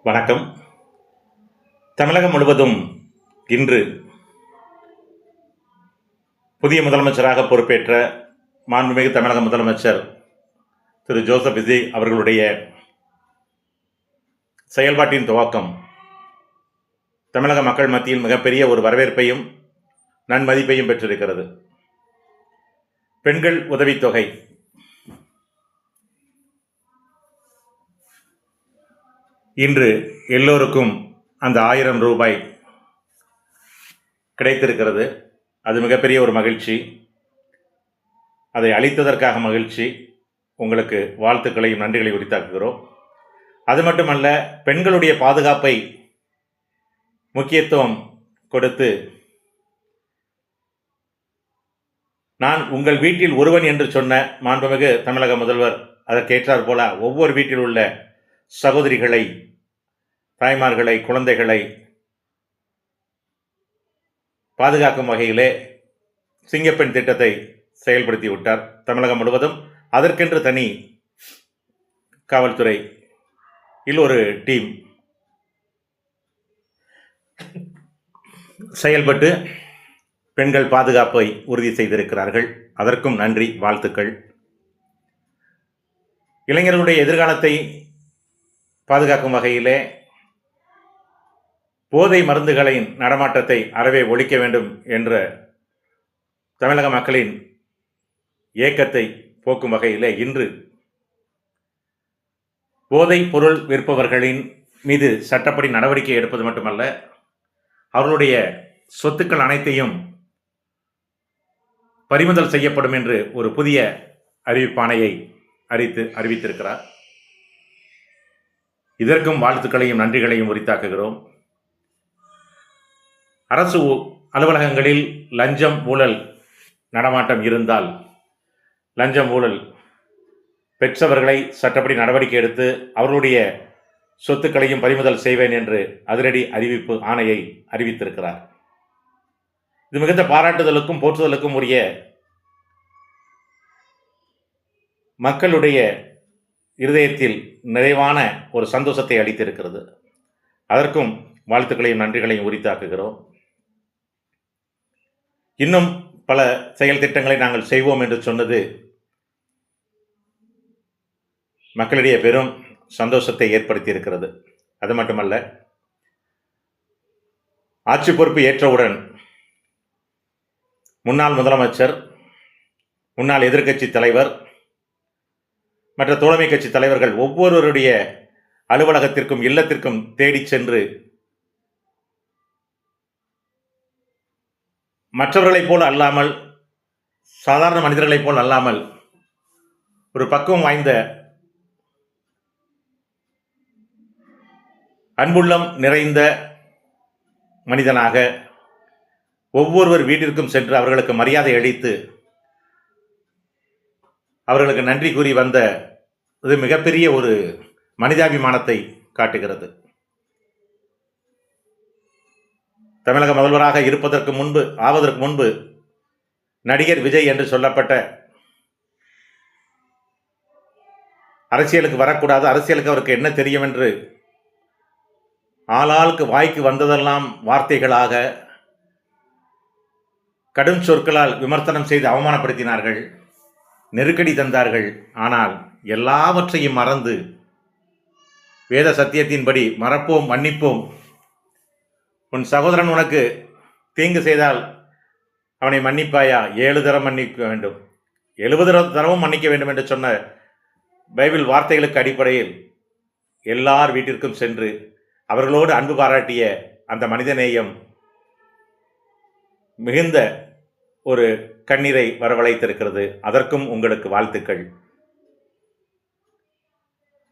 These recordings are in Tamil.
வணக்கம். தமிழகம் முழுவதும் இன்று புதிய முதலமைச்சராக பொறுப்பேற்ற மாண்புமிகு தமிழக முதலமைச்சர் திரு ஜோசப் விஜய் அவர்களுடைய செயல்பாட்டின் துவக்கம் தமிழக மக்கள் மத்தியில் மிகப்பெரிய ஒரு வரவேற்பையும் நன்மதிப்பையும் பெற்றிருக்கிறது. பெண்கள் உதவித்தொகை இன்று எல்லோருக்கும் அந்த 1000 ரூபாய் கிடைத்திருக்கிறது. அது மிகப்பெரிய ஒரு மகிழ்ச்சி. அதை அளித்ததற்காக மகிழ்ச்சி. உங்களுக்கு வாழ்த்துக்களையும் நன்றிகளை உரித்தாக்குகிறோம். அது மட்டுமல்ல, பெண்களுடைய பாதுகாப்பை முக்கியத்துவம் கொடுத்து நான் உங்கள் வீட்டில் ஒருவன் என்று சொன்ன மாண்புமிகு தமிழக முதல்வர் அதற்கேற்றார் போல ஒவ்வொரு வீட்டில் உள்ள சகோதரிகளை, தாய்மார்களை, குழந்தைகளை பாதுகாக்கும் வகையிலே சிங்கப்பெண் திட்டத்தை செயல்படுத்தி விட்டார் தமிழகம் முழுவதும். அதற்கென்று தனி காவல்துறை ஒரு டீம் செயல்பட்டு பெண்கள் பாதுகாப்பை உறுதி செய்திருக்கிறார்கள். அதற்கும் நன்றி, வாழ்த்துக்கள். இளைஞர்களுடைய எதிர்காலத்தை பாதுகாக்கும் வகையிலே போதை மருந்துகளின் நடமாட்டத்தை அறவே ஒழிக்க வேண்டும் என்ற தமிழக மக்களின் ஏக்கத்தை போக்கும் வகையிலே இன்று போதைப் பொருள் விற்பவர்களின் மீது சட்டப்படி நடவடிக்கை எடுப்பது மட்டுமல்ல, அவர்களுடைய சொத்துக்கள் அனைத்தையும் பறிமுதல் செய்யப்படும் என்று ஒரு புதிய அறிவிப்பாணையை அறிவித்திருக்கிறார். இதற்கும் வாழ்த்துக்களையும் நன்றிகளையும் உரித்தாக்குகிறோம். அரசு அலுவலகங்களில் லஞ்சம் ஊழல் நடமாட்டம் இருந்தால் லஞ்சம் ஊழல் பெற்றவர்களை சட்டப்படி நடவடிக்கை எடுத்து அவர்களுடைய சொத்துக்களையும் பறிமுதல் செய்வேன் என்று அதிரடி அறிவிப்பு ஆணையை அறிவித்திருக்கிறார். இது மிகுந்த பாராட்டுதலுக்கும் போற்றுதலுக்கும் உரிய மக்களுடைய இருதயத்தில் நிறைவான ஒரு சந்தோஷத்தை அளித்திருக்கிறது. அதற்கும் வாழ்த்துக்களையும் நன்றிகளையும் உரித்தாக்குகிறோம். இன்னும் பல செயல் திட்டங்களை நாங்கள் செய்வோம் என்று சொன்னது மக்களிடையே பெரும் சந்தோஷத்தை ஏற்படுத்தி இருக்கிறது. அது மட்டுமல்ல, ஆட்சி பொறுப்பு ஏற்றவுடன் முன்னாள் முதலமைச்சர், முன்னாள் எதிர்க்கட்சி தலைவர், மற்ற தோழமை கட்சி தலைவர்கள் ஒவ்வொருவருடைய அலுவலகத்திற்கும் இல்லத்திற்கும் தேடி சென்று மற்றவர்களைப் போல் அல்லாமல், சாதாரண மனிதர்களைப் போல் அல்லாமல், ஒரு பக்குவம் வாய்ந்த அன்புள்ளம் நிறைந்த மனிதனாக ஒவ்வொருவர் வீட்டிற்கும் சென்று அவர்களுக்கு மரியாதை அளித்து அவர்களுக்கு நன்றி கூறி வந்த இது மிகப்பெரிய ஒரு மனிதாபிமானத்தை காட்டுகிறது. தமிழக முதல்வராக ஆவதற்கு முன்பு நடிகர் விஜய் என்று சொல்லப்பட்ட அரசியலுக்கு வரக்கூடாது, அரசியலுக்கு அவருக்கு என்ன தெரியும் என்று ஆளாளுக்கு வாய்க்கு வந்ததெல்லாம் வார்த்தைகளாக கடும் சொற்களால் விமர்சனம் செய்து அவமானப்படுத்தினார்கள், நெருக்கடி தந்தார்கள். ஆனால் எல்லாவற்றையும் மறந்து வேத சத்தியத்தின்படி மறப்போம், மன்னிப்போம், உன் சகோதரன் உனக்கு தீங்கு செய்தால் அவனை மன்னிப்பாயா, 7 தரம் மன்னிக்க வேண்டும், 70 தரமும் மன்னிக்க வேண்டும் என்று சொன்ன பைபிள் வார்த்தைகளுக்கு அடிப்படையில் எல்லார் வீட்டிற்கும் சென்று அவர்களோடு அன்பு பாராட்டிய அந்த மனிதநேயம் மிகுந்த ஒரு கண்ணீரை வரவழைத்திருக்கிறது. அதற்கும் உங்களுக்கு வாழ்த்துக்கள்.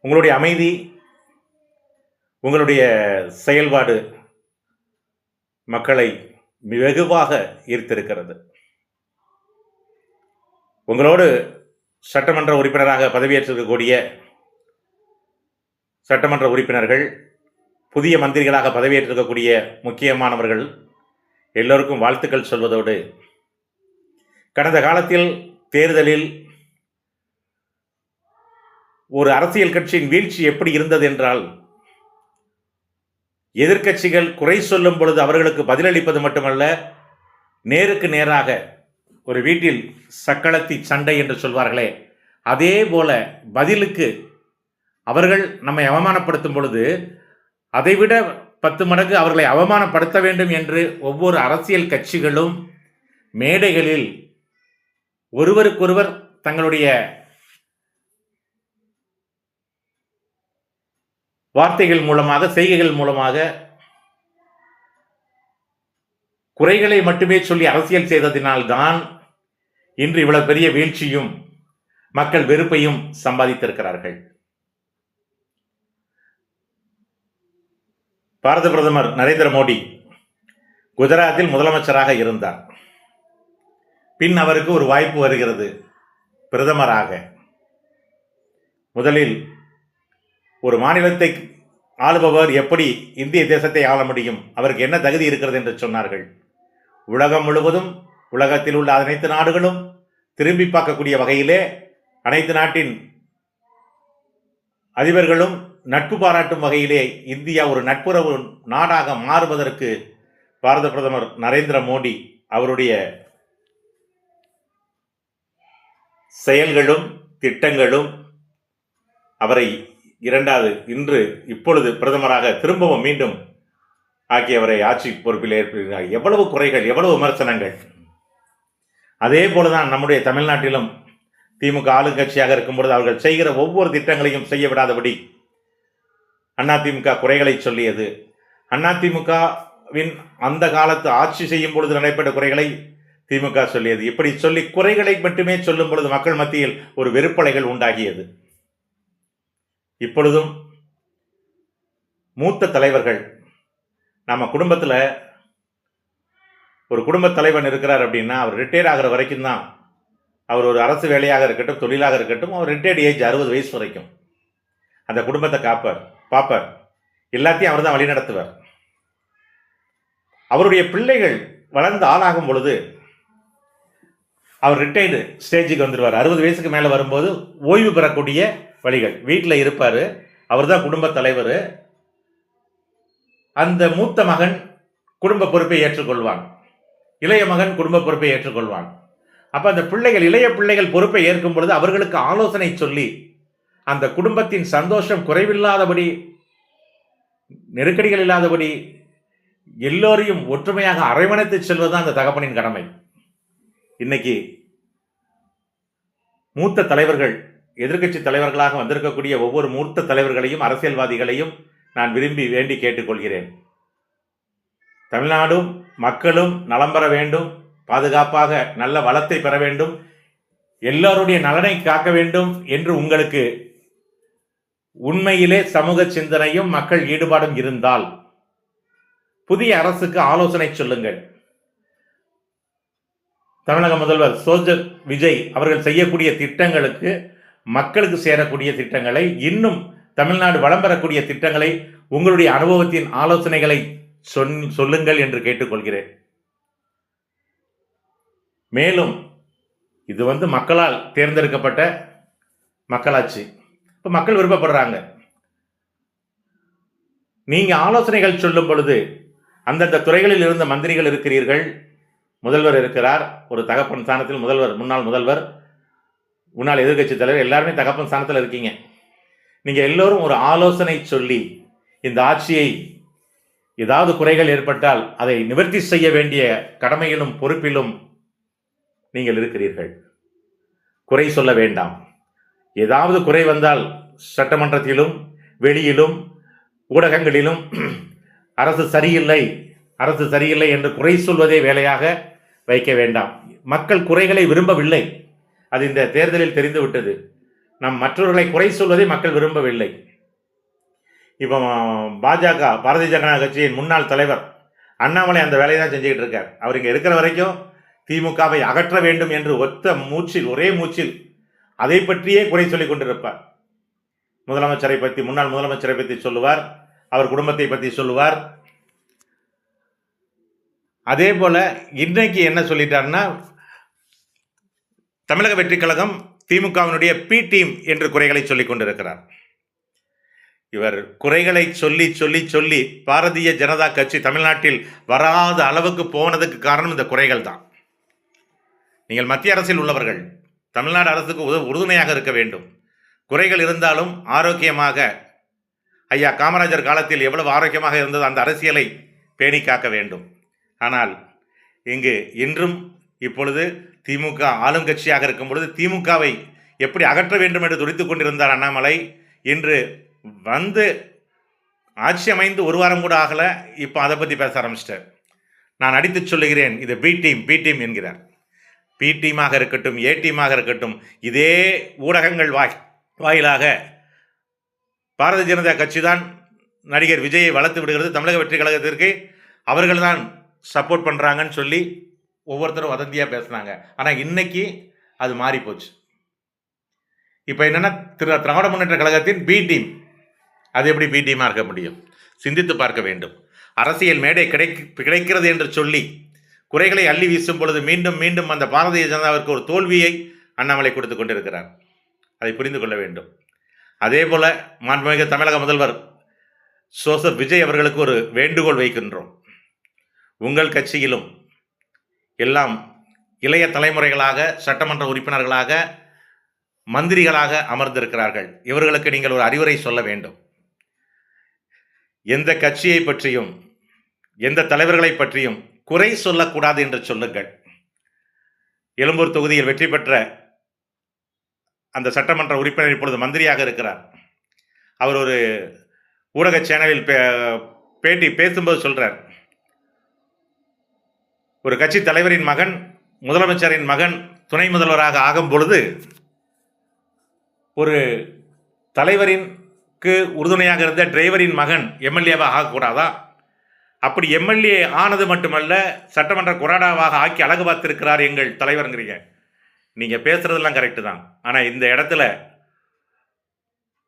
உங்களுடைய அமைதி, உங்களுடைய செயல்பாடு மக்களை வெகுவாக ஈர்த்திருக்கிறது. உங்களோடு சட்டமன்ற உறுப்பினராக பதவியேற்றிருக்கக்கூடிய சட்டமன்ற உறுப்பினர்கள், புதிய மந்திரிகளாக பதவியேற்றிருக்கக்கூடிய முக்கியமானவர்கள் எல்லோருக்கும் வாழ்த்துக்கள் சொல்வதோடு, கடந்த காலத்தில் தேர்தலில் ஒரு அரசியல் கட்சியின் வீழ்ச்சி எப்படி இருந்தது என்றால், எதிர்க்கட்சிகள் குறை சொல்லும் பொழுது அவர்களுக்கு பதிலளிப்பது மட்டுமல்ல, நேருக்கு நேராக ஒரு வீட்டில் சக்களத்தி சண்டை என்று சொல்வார்களே, அதே போல பதிலுக்கு அவர்கள் நம்மை அவமானப்படுத்தும் பொழுது அதைவிட 10 மடங்கு அவர்களை அவமானப்படுத்த வேண்டும் என்று ஒவ்வொரு அரசியல் கட்சிகளும் மேடைகளில் ஒருவருக்கொருவர் தங்களுடைய வார்த்தைகள் மூலமாக, செய்கைகள் மூலமாக குறைகளை மட்டுமே சொல்லி அரசியல் செய்ததினால்தான் இன்று இவ்வளவு பெரிய வீழ்ச்சியும் மக்கள் வெறுப்பையும் சம்பாதித்திருக்கிறார்கள். பாரத பிரதமர் நரேந்திர மோடி குஜராத்தில் முதலமைச்சராக இருந்தார். பின் அவருக்கு ஒரு வாய்ப்பு வருகிறது பிரதமராக. முதலில் ஒரு மாநிலத்தை ஆளுபவர் எப்படி இந்திய தேசத்தை ஆள முடியும், அவருக்கு என்ன தகுதி இருக்கிறது என்று சொன்னார்கள். உலகம் முழுவதும், உலகத்தில் உள்ள அனைத்து நாடுகளும் திரும்பி பார்க்கக்கூடிய வகையிலே அனைத்து நாட்டின் அதிபர்களும் நட்பு பாராட்டும் வகையிலே இந்தியா ஒரு நட்புறவு நாடாக மாறுவதற்கு பாரத பிரதமர் நரேந்திர மோடி அவருடைய செயல்களும் திட்டங்களும் அவரை இப்பொழுது பிரதமராக திரும்பவும் மீண்டும் ஆக்கியவரை ஆட்சி பொறுப்பில் ஏற்கிறார். எவ்வளவு குறைகள், எவ்வளவு விமர்சனங்கள். அதே போலதான் நம்முடைய தமிழ்நாட்டிலும் திமுக ஆளுங்கட்சியாக இருக்கும்பொழுது அவர்கள் செய்கிற ஒவ்வொரு திட்டங்களையும் செய்ய விடாதபடி அதிமுக குறைகளை சொல்லியது. அதிமுகவின் அந்த காலத்து ஆட்சி செய்யும் பொழுது நடைபெற்ற குறைகளை திமுக சொல்லியது. இப்படி சொல்லி குறைகளை மட்டுமே சொல்லும் பொழுது மக்கள் மத்தியில் ஒரு வெறுப்பலைகள் உண்டாகியது. இப்பொழுதும் மூத்த தலைவர்கள், நம்ம குடும்பத்தில் ஒரு குடும்பத் தலைவன் இருக்கிறார் அப்படின்னா அவர் ரிட்டையர் ஆகிற வரைக்கும் தான், அவர் ஒரு அரசு வேலையாக இருக்கட்டும், தொழிலாக இருக்கட்டும், அவர் ரிட்டையர்டு ஏஜ் 60 வயசு வரைக்கும் அந்த குடும்பத்தை பார்ப்பார். எல்லாத்தையும் அவர் தான் வழிநடத்துவார். அவருடைய பிள்ளைகள் வளர்ந்து ஆளாகும் பொழுது அவர் ரிட்டையர்டு ஸ்டேஜுக்கு வந்துடுவார். 60 வயசுக்கு மேலே வரும்போது ஓய்வு பெறக்கூடிய வழிகள். வீட்டில் இருப்பார், அவர் தான் குடும்பத் தலைவர். அந்த மூத்த மகன் குடும்ப பொறுப்பை ஏற்றுக்கொள்வான், இளைய மகன் குடும்ப பொறுப்பை ஏற்றுக்கொள்வான். அப்போ அந்த பிள்ளைகள், இளைய பிள்ளைகள் பொறுப்பை ஏற்கும் பொழுது அவர்களுக்கு ஆலோசனை சொல்லி அந்த குடும்பத்தின் சந்தோஷம் குறைவில்லாதபடி, நெருக்கடிகள் இல்லாதபடி எல்லோரையும் ஒற்றுமையாக அரவணைத்து செல்வதுதான் அந்த தகப்பனின் கடமை. இன்னைக்கு மூத்த தலைவர்கள், எதிர்க்கட்சி தலைவர்களாக வந்திருக்கக்கூடிய ஒவ்வொரு மூத்த தலைவர்களையும், அரசியல்வாதிகளையும் நான் விரும்பி வேண்டி கேட்டுக்கொள்கிறேன். தமிழ்நாடும் மக்களும் நலம் பெற வேண்டும், பாதுகாப்பாக நல்ல வளத்தை பெற வேண்டும், எல்லோருடைய நலனை காக்க வேண்டும் என்று உங்களுக்கு உண்மையிலே சமூக சிந்தனையும் மக்கள் ஈடுபாடும் இருந்தால் புதிய அரசுக்கு ஆலோசனை சொல்லுங்கள். தமிழக முதல்வர் சோஜர் விஜய் அவர்கள் செய்யக்கூடிய திட்டங்களுக்கு, மக்களுக்கு சேரக்கூடிய திட்டங்களை, இன்னும் தமிழ்நாடு வளம் பெறக்கூடிய திட்டங்களை, உங்களுடைய அனுபவத்தின் ஆலோசனைகளை சொல்லுங்கள் என்று கேட்டுக்கொள்கிறேன். மேலும் இது மக்களால் தேர்ந்தெடுக்கப்பட்ட மக்களாட்சி. இப்போ மக்கள் விருப்பப்படுறாங்க. நீங்க ஆலோசனைகள் சொல்லும் பொழுது அந்தந்த துறைகளில் இருந்த மந்திரிகள் இருக்கிறீர்கள், முதல்வர் இருக்கிறார், ஒரு தகப்பன் ஸ்தானத்தில் முதல்வர், முன்னாள் முதல்வர், முன்னாள் எதிர்க்கட்சி தலைவர், எல்லாருமே தகப்பன் ஸ்தானத்தில் இருக்கீங்க. நீங்க எல்லோரும் ஒரு ஆலோசனை சொல்லி இந்த ஆட்சியை, ஏதாவது குறைகள் ஏற்பட்டால் அதை நிவர்த்தி செய்ய வேண்டிய கடமையிலும் பொறுப்பிலும் நீங்கள் இருக்கிறீர்கள். குறை சொல்ல வேண்டாம். ஏதாவது குறை வந்தால் சட்டமன்றத்திலும் வெளியிலும் ஊடகங்களிலும் அரசு சரியில்லை என்று குறை சொல்வதே வேலையாக வைக்க வேண்டாம். மக்கள் குறைகளை விரும்பவில்லை, அது இந்த தேர்தலில் தெரிந்துவிட்டது. நம் மற்றவர்களை குறை சொல்வதை மக்கள் விரும்பவில்லை. இப்போ பாஜக, பாரதிய ஜனதா கட்சியின் முன்னாள் தலைவர் அண்ணாமலை அந்த வேலையை தான் செஞ்சுக்கிட்டு இருக்கார். அவர் இங்கே இருக்கிற வரைக்கும் திமுகவை அகற்ற வேண்டும் என்று ஒரே மூச்சில் அதை பற்றியே குறை சொல்லிக் கொண்டிருப்பார். முதலமைச்சரை பற்றி, முன்னாள் முதலமைச்சரை பற்றி சொல்லுவார், அவர் குடும்பத்தை பற்றி சொல்லுவார். அதே போல இன்னைக்கு என்ன சொல்லிட்டாருன்னா, தமிழக வெற்றி கழகம் திமுகவினுடைய பி டீம் என்று குறைகளை சொல்லிக் கொண்டிருக்கிறார். இவர் குறைகளை சொல்லி சொல்லி சொல்லி பாரதிய ஜனதா கட்சி தமிழ்நாட்டில் வராத அளவுக்கு போனதுக்கு காரணம் இந்த குறைகள் தான். நீங்கள் மத்திய அரசில் உள்ளவர்கள், தமிழ்நாடு அரசுக்கு உறுதுணையாக இருக்க வேண்டும். குறைகள் இருந்தாலும் ஆரோக்கியமாக, ஐயா காமராஜர் காலத்தில் எவ்வளவு ஆரோக்கியமாக இருந்தது அந்த அரசியலை பேணி காக்க வேண்டும். ஆனால் இங்கு இன்றும் இப்பொழுது திமுக ஆளுங்கட்சியாக இருக்கும் பொழுது திமுகவை எப்படி அகற்ற வேண்டும் என்று துடித்துக் கொண்டிருந்தார் அண்ணாமலை. இன்று வந்து ஆட்சி அமைந்து ஒரு வாரம் கூட ஆகலை, இப்போ அதை பற்றி பேச ஆரம்பிச்சிட்டார். நான் அடித்து சொல்லுகிறேன், இது பி டீம் என்கிறார். பி டீமாக இருக்கட்டும், ஏ டீமாக இருக்கட்டும், இதே ஊடகங்கள் வாயிலாக பாரதிய ஜனதா கட்சி தான் நடிகர் விஜயை வளர்த்து விடுகிறது, தமிழக வெற்றி கழகத்திற்கு அவர்கள் தான் சப்போர்ட் பண்ணுறாங்கன்னு சொல்லி ஒவ்வொருத்தரும் வதந்தியாக பேசுனாங்க. ஆனால் இன்னைக்கு அது மாறி போச்சு. இப்போ என்னென்னா திராவிட முன்னேற்ற கழகத்தின் பி டீம், அது எப்படி பி டீமாக இருக்க முடியும்? சிந்தித்து பார்க்க வேண்டும். அரசியல் மேடை கிடைக்கிறது என்று சொல்லி குறைகளை அள்ளி வீசும் பொழுது மீண்டும் மீண்டும் அந்த பாரதிய ஜனதாவிற்கு ஒரு தோல்வியை அண்ணாமலை கொடுத்து கொண்டிருக்கிறார். அதை புரிந்து கொள்ள வேண்டும். அதே போல மாண்புமிகு தமிழக முதல்வர் ஜோசப் விஜய் அவர்களுக்கு ஒரு வேண்டுகோள் வைக்கின்றோம். உங்கள் கட்சியிலும் எல்லாம் இளைய தலைமுறைகளாக, சட்டமன்ற உறுப்பினர்களாக, மந்திரிகளாக அமர்ந்திருக்கிறார்கள். இவர்களுக்கு நீங்கள் ஒரு அறிவுரை சொல்ல வேண்டும். எந்த கட்சியை பற்றியும் எந்த தலைவர்களை பற்றியும் குறை சொல்லக்கூடாது என்று சொல்லுங்கள். எழும்பூர் தொகுதியில் வெற்றி பெற்ற அந்த சட்டமன்ற உறுப்பினர் இப்பொழுது மந்திரியாக இருக்கிறார். அவர் ஒரு ஊடக சேனலில் பேட்டி பேசும்போது சொல்றார், ஒரு கட்சி தலைவரின் மகன் முதலமைச்சரின் மகன் துணை முதல்வராக ஆகும் பொழுது ஒரு தலைவரிற்கு உறுதுணையாக இருந்த டிரைவரின் மகன் எம்எல்ஏவாக ஆகக்கூடாதா? அப்படி எம்எல்ஏ ஆனது மட்டுமல்ல, சட்டமன்ற கொறாடாவாக ஆக்கி அழகு பார்த்திருக்கிறார் எங்கள் தலைவருங்கிறீங்க. நீங்கள் பேசுறதெல்லாம் கரெக்டு தான். ஆனால் இந்த இடத்துல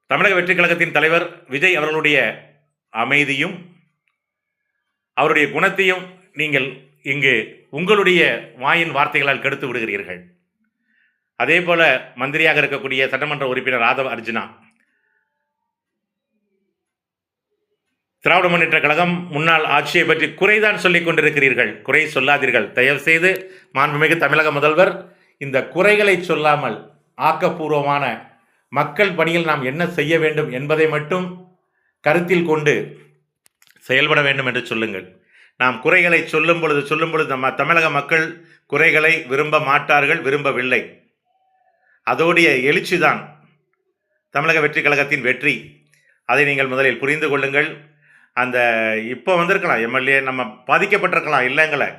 தமிழக வெற்றி கழகத்தின் தலைவர் விஜய் அவர்களுடைய அமைதியும் அவருடைய குணத்தையும் நீங்கள் இங்கு உங்களுடைய வாயின் வார்த்தைகளால் கெடுத்து விடுகிறீர்கள். அதே போல மந்திரியாக இருக்கக்கூடிய சட்டமன்ற உறுப்பினர் ஆதவ அர்ஜுனா, திராவிட முன்னேற்ற கழகம் முன்னாள் ஆட்சியை பற்றி குறைதான் சொல்லிக் கொண்டிருக்கிறீர்கள். குறை சொல்லாதீர்கள் தயவு செய்து. மாண்புமிகு தமிழக முதல்வர் இந்த குறைகளை சொல்லாமல் ஆக்கப்பூர்வமான மக்கள் பணியில் நாம் என்ன செய்ய வேண்டும் என்பதை மட்டும் கருத்தில் கொண்டு செயல்பட வேண்டும் என்று சொல்லுங்கள். நாம் குறைகளை சொல்லும் பொழுது நம்ம தமிழக மக்கள் குறைகளை விரும்ப மாட்டார்கள், விரும்பவில்லை. அதோடைய எழுச்சிதான் தமிழக வெற்றி கழகத்தின் வெற்றி. அதை நீங்கள் முதலில் புரிந்து கொள்ளுங்கள். அந்த இப்போ வந்திருக்கலாம் எம்எல்ஏ, நம்ம பாதிக்கப்பட்டிருக்கலாம், இல்லைங்களே.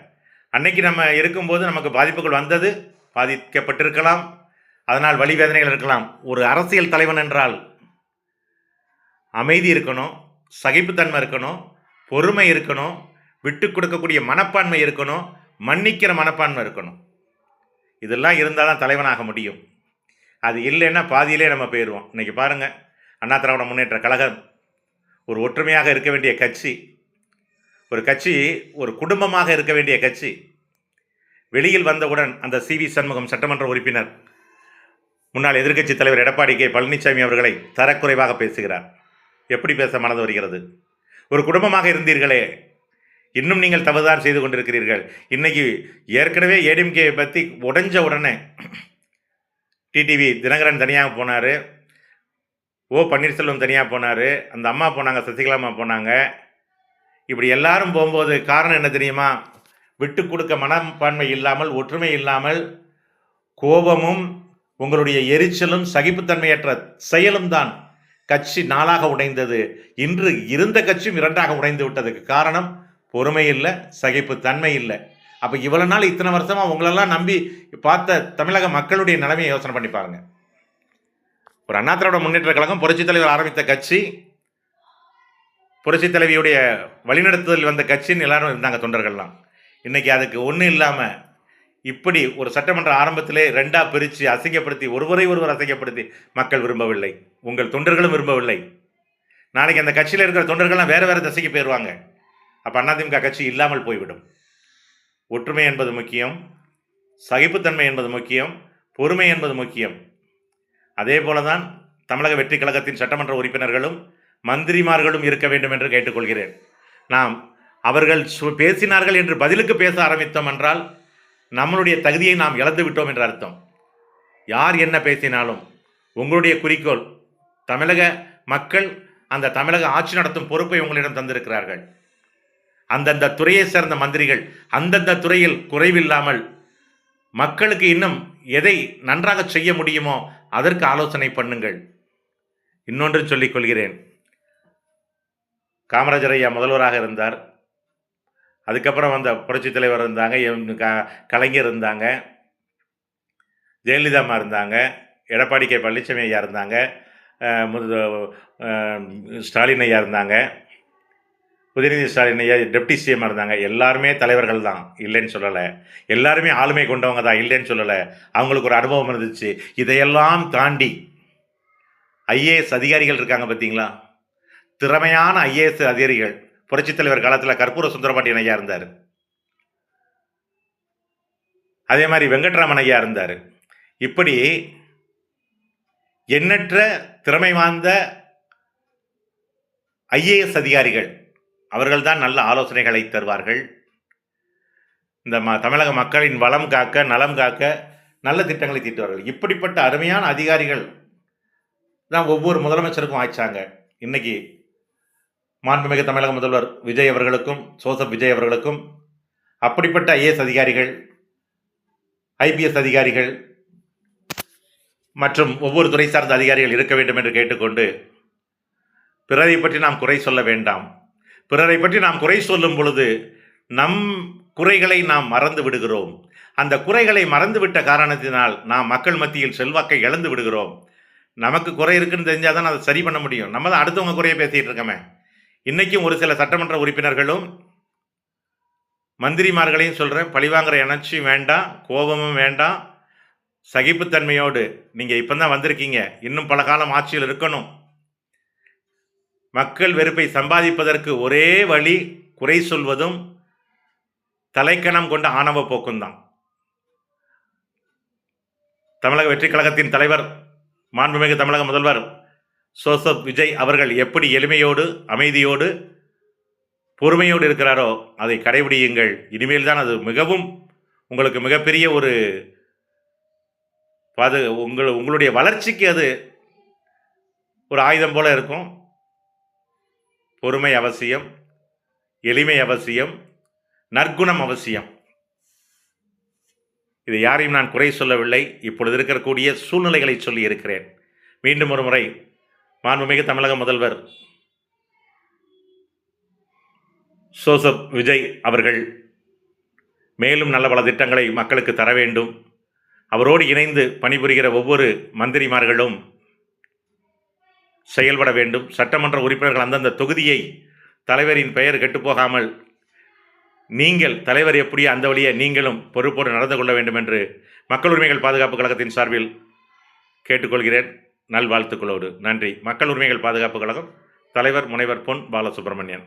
அன்னைக்கு நம்ம இருக்கும்போது நமக்கு பாதிப்புகள் வந்தது, பாதிக்கப்பட்டிருக்கலாம், அதனால் வலி வேதனைகள் இருக்கலாம். ஒரு அரசியல் தலைவன் என்றால் அமைதி இருக்கணும், சகிப்புத்தன்மை இருக்கணும், பொறுமை இருக்கணும், விட்டு கொடுக்கக்கூடிய மனப்பான்மை இருக்கணும், மன்னிக்கிற மனப்பான்மை இருக்கணும். இதெல்லாம் இருந்தால் தான் தலைவனாக முடியும். அது இல்லைன்னா பாதியிலே நம்ம போயிடுவோம். இன்றைக்கி பாருங்கள், அண்ணா திராவிட முன்னேற்ற கழகம் ஒரு ஒற்றுமையாக இருக்க வேண்டிய கட்சி, ஒரு கட்சி ஒரு குடும்பமாக இருக்க வேண்டிய கட்சி. வெளியில் வந்தவுடன் அந்த சி.வி. சண்முகம் சட்டமன்ற உறுப்பினர், முன்னாள் எதிர்க்கட்சி தலைவர் எடப்பாடி கே. பழனிசாமி அவர்களை தரக்குறைவாக பேசுகிறார். எப்படி பேச மனது வருகிறது? ஒரு குடும்பமாக இருந்தீர்களே, இன்னும் நீங்கள் தவறுதான் செய்து கொண்டிருக்கிறீர்கள். இன்னைக்கு ஏற்கனவே ஏடிஎம்கே பற்றி உடைஞ்ச உடனே டிடிவி தினகரன் தனியாக போனார், ஓ பன்னீர்செல்வம் தனியாக போனார், அந்த அம்மா போனாங்க, சசிகலா அம்மா போனாங்க. இப்படி எல்லாரும் போகும்போது காரணம் என்ன தெரியுமா? விட்டு கொடுக்க மனப்பான்மை இல்லாமல், ஒற்றுமை இல்லாமல், கோபமும் உங்களுடைய எரிச்சலும் சகிப்புத்தன்மையற்ற செயலும் தான் கட்சி நாளாக உடைந்தது. இன்று இருந்த கட்சியும் இரண்டாக உடைந்து விட்டதுக்கு காரணம் பொறுமை இல்லை, சகிப்புத்தன்மை இல்லை. அப்போ இவ்வளோ நாள் இத்தனை வருஷமாக உங்களெல்லாம் நம்பி பார்த்த தமிழக மக்களுடைய நிலைமையை யோசனை பண்ணி பாருங்க. ஒரு அண்ணா திராவிட முன்னேற்ற கழகம் புரட்சித் தலைவர் ஆரம்பித்த கட்சி, புரட்சித் தலைவியுடைய வழிநடத்துதல் வந்த கட்சின்னு எல்லாரும் இருந்தாங்க தொண்டர்கள்லாம். இன்னைக்கு அதுக்கு ஒன்றும் இல்லாமல் இப்படி ஒரு சட்டமன்ற ஆரம்பத்திலே ரெண்டாக பிரித்து அசிங்கப்படுத்தி ஒருவர் அசிங்கப்படுத்தி மக்கள் விரும்பவில்லை, உங்கள் தொண்டர்களும் விரும்பவில்லை. நாளைக்கு அந்த கட்சியில் இருக்கிற தொண்டர்கள்லாம் வேறு திசைக்கு போயிடுவாங்க. அப்போ அதிமுக கட்சி இல்லாமல் போய்விடும். ஒற்றுமை என்பது முக்கியம், சகிப்புத்தன்மை என்பது முக்கியம், பொறுமை என்பது முக்கியம். அதே போல தான் தமிழக வெற்றி கழகத்தின் சட்டமன்ற உறுப்பினர்களும் மந்திரிமார்களும் இருக்க வேண்டும் என்று கேட்டுக்கொள்கிறேன். நாம் அவர்கள் பேசினார்கள் என்று பதிலுக்கு பேச ஆரம்பித்தோம் என்றால் நம்மளுடைய தகுதியை நாம் இழந்து விட்டோம் என்ற அர்த்தம். யார் என்ன பேசினாலும் உங்களுடைய குறிக்கோள் தமிழக மக்கள் அந்த தமிழக ஆட்சி நடத்தும் பொறுப்பை உங்களிடம் தந்திருக்கிறார்கள். அந்தந்த துறையை சேர்ந்த மந்திரிகள் அந்தந்த துறையில் குறைவில்லாமல் மக்களுக்கு இன்னும் எதை நன்றாக செய்ய முடியுமோ அதற்கு ஆலோசனை பண்ணுங்கள். இன்னொன்று சொல்லிக் கொள்கிறேன். காமராஜர் ஐயா முதல்வராக இருந்தார். அதுக்கப்புறம் வந்த புரட்சித் தலைவர் இருந்தாங்க, கலைஞர் இருந்தாங்க, ஜெயலலிதா அம்மா இருந்தாங்க, எடப்பாடி கே பழனிசாமி ஐயா இருந்தாங்க, ஸ்டாலின் ஐயா இருந்தாங்க, உதயநிதி ஸ்டாலின் ஐயா டெப்டி சிஎம் இருந்தாங்க. எல்லாருமே தலைவர்கள் தான், இல்லைன்னு சொல்லலை. எல்லாருமே ஆளுமை கொண்டவங்க தான், இல்லைன்னு சொல்லலை. அவங்களுக்கு ஒரு அனுபவம் இருந்துச்சு. இதையெல்லாம் தாண்டி ஐஏஎஸ் அதிகாரிகள் இருக்காங்க பார்த்தீங்களா, திறமையான ஐஏஎஸ் அதிகாரிகள். புரட்சித் தலைவர் காலத்தில் கற்பூர சுந்தரபாண்டியன் ஐயா இருந்தார். அதே மாதிரி வெங்கட்ராமன் ஐயா இருந்தார். இப்படி எண்ணற்ற திறமை வாய்ந்த ஐஏஎஸ் அதிகாரிகள், அவர்கள்தான் நல்ல ஆலோசனைகளை தருவார்கள். இந்த தமிழக மக்களின் வளம் காக்க, நலம் காக்க நல்ல திட்டங்களை தீட்டுவார்கள். இப்படிப்பட்ட அருமையான அதிகாரிகள் தான் ஒவ்வொரு முதலமைச்சருக்கும் ஆய்ச்சாங்க. இன்னைக்கு மாண்புமிகு தமிழக முதல்வர் விஜய் அவர்களுக்கும் ஜோசப் விஜய் அவர்களுக்கும் அப்படிப்பட்ட ஐஏஎஸ் அதிகாரிகள், ஐபிஎஸ் அதிகாரிகள் மற்றும் ஒவ்வொரு துறை சார்ந்த அதிகாரிகள் இருக்க வேண்டும் என்று கேட்டுக்கொண்டு, பிறரை பற்றி நாம் குறை சொல்ல வேண்டாம். பிறரை பற்றி நாம் குறை சொல்லும் பொழுது நம் குறைகளை நாம் மறந்து விடுகிறோம். அந்த குறைகளை மறந்துவிட்ட காரணத்தினால் நாம் மக்கள் மத்தியில் செல்வாக்கை இழந்து விடுகிறோம். நமக்கு குறை இருக்குன்னு தெரிஞ்சால் தான் அதை சரி பண்ண முடியும். நம்ம தான் அடுத்தவங்க குறையை பேசிகிட்டு இருக்கோமே. இன்றைக்கும் ஒரு சில சட்டமன்ற உறுப்பினர்களும் மந்திரிமார்களையும் சொல்கிறேன், பழிவாங்கிற எண்ணச்சியும் வேண்டாம், கோபமும் வேண்டாம். சகிப்புத்தன்மையோடு நீங்கள் இப்போ தான் வந்திருக்கீங்க, இன்னும் பல காலம் ஆட்சியில் இருக்கணும். மக்கள் வெறுப்பை சம்பாதிப்பதற்கு ஒரே வழி குறை சொல்வதும் தலைக்கணம் கொண்ட ஆணவ போக்கும் தான். தமிழக வெற்றி கழகத்தின் தலைவர் மாண்புமிகு தமிழக முதல்வர் ஜோசப் விஜய் அவர்கள் எப்படி எளிமையோடு, அமைதியோடு, பொறுமையோடு இருக்கிறாரோ அதை கடைபிடியுங்கள். இனிமேல் தான் அது மிகவும் உங்களுக்கு மிகப்பெரிய ஒரு உங்களுடைய வளர்ச்சிக்கு அது ஒரு ஆயுதம் போல இருக்கும். பொறுமை அவசியம், எளிமை அவசியம், நற்குணம் அவசியம். இது யாரையும் நான் குறை சொல்லவில்லை, இப்பொழுது இருக்கக்கூடிய சூழ்நிலைகளை சொல்லி இருக்கிறேன். மீண்டும் ஒரு முறை மாண்புமிகு தமிழக முதல்வர் ஜோசப் விஜய் அவர்கள் மேலும் நல்ல பல திட்டங்களை மக்களுக்கு தர வேண்டும். அவரோடு இணைந்து பணிபுரிகிற ஒவ்வொரு மந்திரிமார்களும் செயல்பட வேண்டும். சட்டமன்ற உறுப்பினர்கள் அந்தந்த தொகுதியை தலைவரின் பெயர் கெட்டுப்போகாமல் நீங்கள் தலைவர் எப்படியோ அந்த வழியை நீங்களும் பொறுப்போடு நடந்து கொள்ள வேண்டும் என்று மக்கள் உரிமைகள் பாதுகாப்பு கழகத்தின் சார்பில் கேட்டுக்கொள்கிறேன். நல்வாழ்த்துக்களோடு நன்றி. மக்கள் உரிமைகள் பாதுகாப்பு கழகம், தலைவர் முனைவர் பொன் பாலசுப்ரமணியன்.